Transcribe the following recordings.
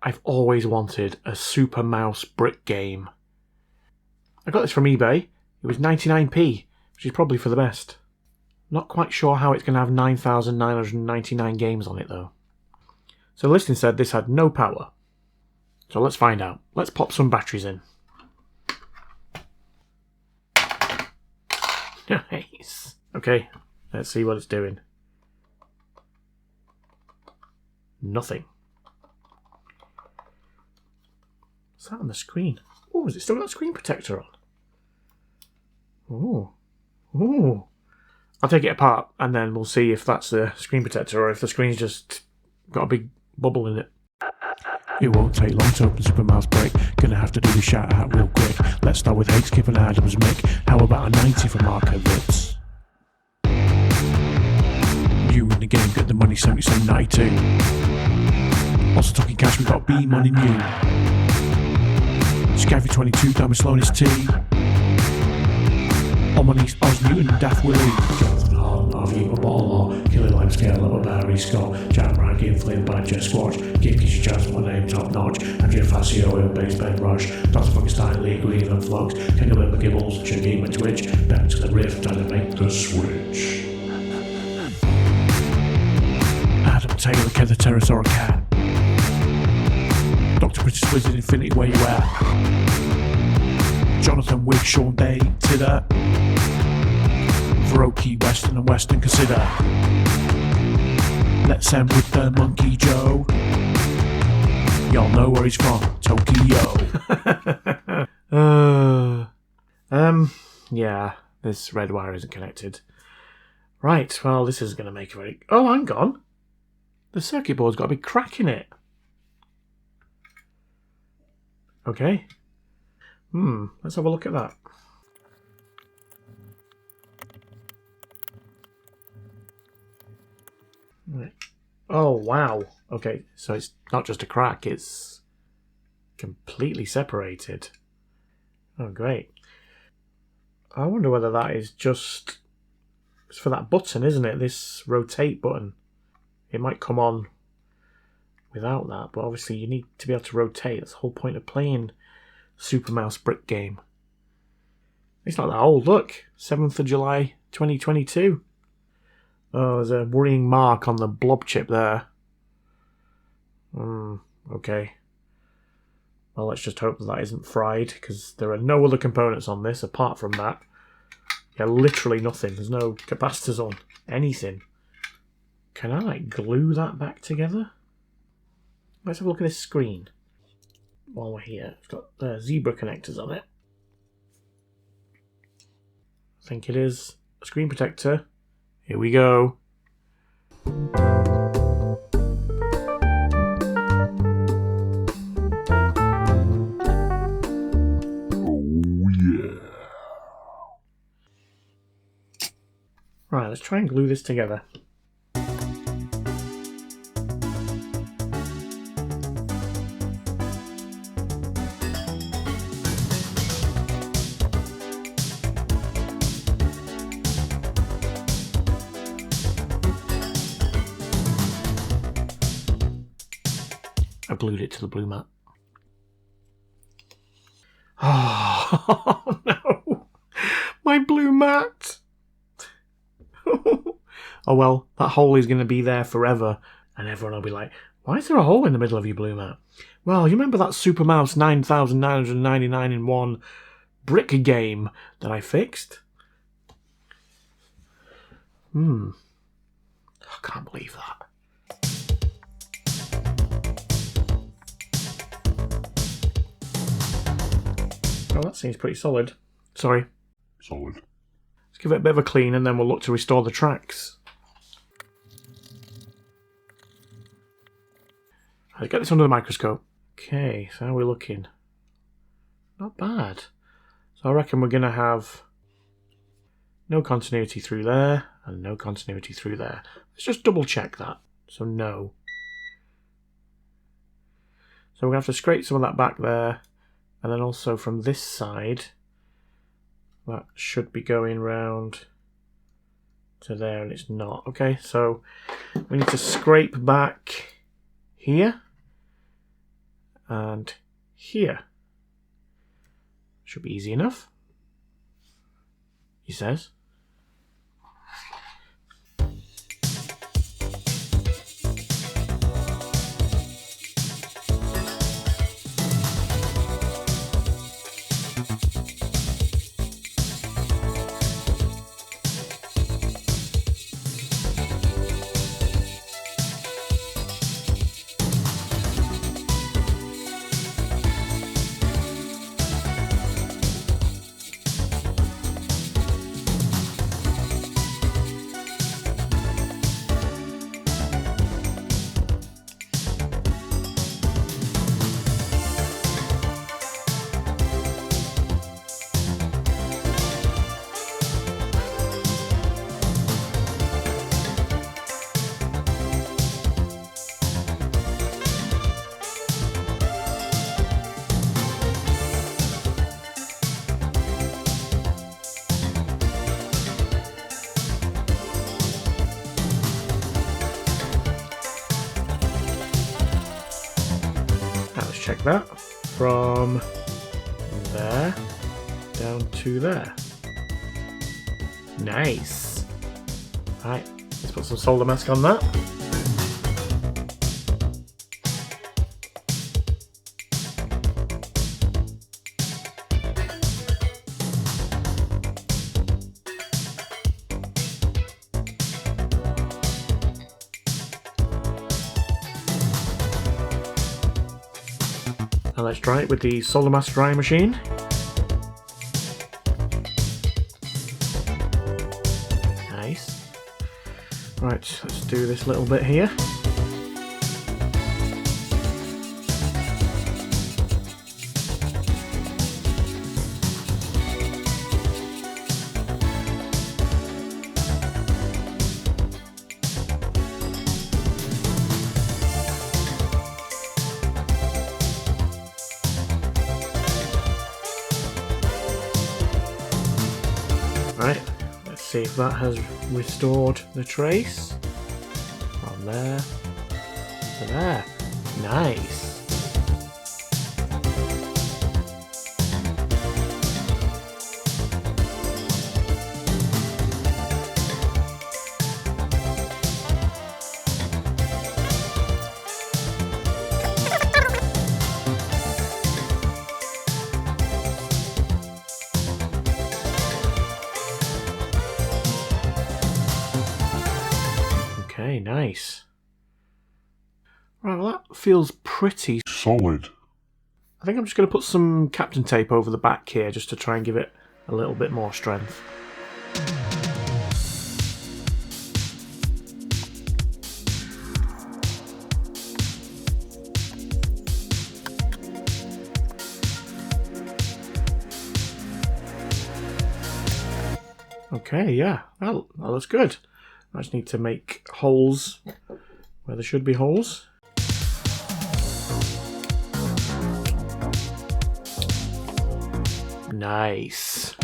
I've always wanted a Super Mouse brick game. I got this from eBay. It was 99p, which is probably for the best. Not quite sure how it's going to have 9,999 games on it though. So the listing said this had no power. So let's find out. Let's pop some batteries in. Nice. Okay, let's see what it's doing. Nothing. What's that on the screen? Oh, has it still got a screen protector on? Oh. Oh. I'll take it apart and then we'll see if that's the screen protector or if the screen's just got a big bubble in it. It won't take long to open Super Mouse Break. Gonna have to do the shout out real quick. Let's start with Hate, Skip and Adams Mick. How about a 90 from Marco Ritz? You in the game, get the money, 77, 92. Also talking cash, we got B Money New. Scavvy 22, Diamond Sloan's T. On my knees, Oz Newton, Daft Willie. Jonathan Hall, Harvey, a Ball, Killer Lime Scale, a Barry Scott, Jack Rank, Inflamed by Jet Squatch, Game Kitchen Chance, my name, top notch, Andrea Facio, and Base Ben Rush, Dr. Frankenstein, Lee Green, and Flux, Kangaroo McGibbles, Chuggy McTwitch, back to the riff, time to make the switch. Adam Taylor, Ken the Terrace, or a cat. Dr. British Wizard, Infinity, where you at? Jonathan Wigg, Sean Day, Tidder. Veroki, Western and Western, consider. Let's end with the Monkey Joe. Y'all know where he's from, Tokyo. Yeah, this red wire isn't connected. Right, well, this is going to make a very... Oh, hang on. The circuit board's got a big crack in it. Okay. Let's have a look at that. Right. Oh, wow. Okay, so it's not just a crack, it's completely separated. Oh, great. I wonder whether that is just... It's for that button, isn't it? This rotate button. It might come on without that, but obviously you need to be able to rotate. That's the whole point of playing Super Mouse Brick game. It's not that old, look. 7th of July 2022. Oh, there's a worrying mark on the blob chip there. Okay. Well, let's just hope that isn't fried, because there are no other components on this apart from that. Yeah, literally nothing. There's no capacitors on anything. Can I, glue that back together? Let's have a look at this screen. While we're here, it's got zebra connectors on it. I think it is a screen protector. Here we go. Right, let's try and glue this together. I glued it to the blue mat. Oh no! My blue mat! Oh well, that hole is going to be there forever, and everyone will be like, why is there a hole in the middle of your blue mat? Well, you remember that Super Mouse 9,999 in 1 brick game that I fixed? I can't believe that. Oh, that seems pretty solid. Sorry. Solid. Let's give it a bit of a clean and then we'll look to restore the tracks. Let's get this under the microscope. Okay, so how are we looking? Not bad. So I reckon we're going to have no continuity through there and no continuity through there. Let's just double check that. So no. So we're going to have to scrape some of that back there. And then also from this side, that should be going round to there, and it's not. Okay, so we need to scrape back here and here. Should be easy enough, he says. Check that from there down to there. Nice. Right, let's put some solder mask on that. Now let's dry it with the solder mask drying machine. Nice. Right, let's do this little bit here. Right, let's see if that has restored the trace. From there to there. Nice. Okay, nice. Right, well that feels pretty Solid. I think I'm just going to put some Captain tape over the back here just to try and give it a little bit more strength. Okay, yeah, that looks good. I just need to make holes where there should be holes. Nice.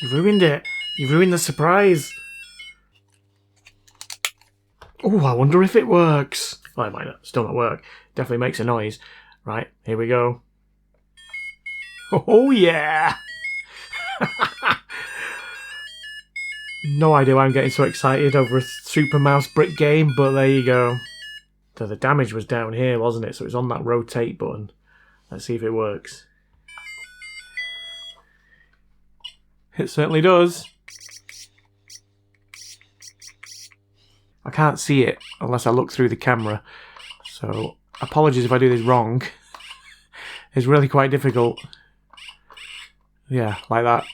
You've ruined it. You've ruined the surprise. Oh, I wonder if it works. Well, it might not, still not work. Definitely makes a noise. Right, here we go. Oh, yeah. No idea why I'm getting so excited over a Super Mouse Brick game, but there you go. So the damage was down here, wasn't it? So it's on that rotate button. Let's see if it works. It certainly does. I can't see it unless I look through the camera. So apologies if I do this wrong. It's really quite difficult. Yeah, like that.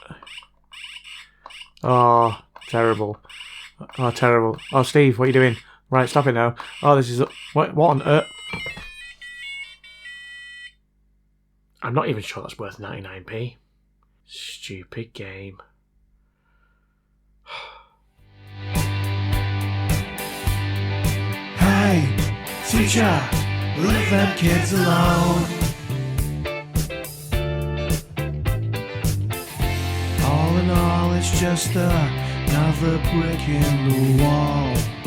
Oh, terrible. Oh, terrible. Oh, Steve, what are you doing? Right, stop it now. Oh, this is... What on earth? I'm not even sure that's worth 99p. Stupid game. Hey, teacher, leave them kids alone. All in all, it's just another brick in the wall.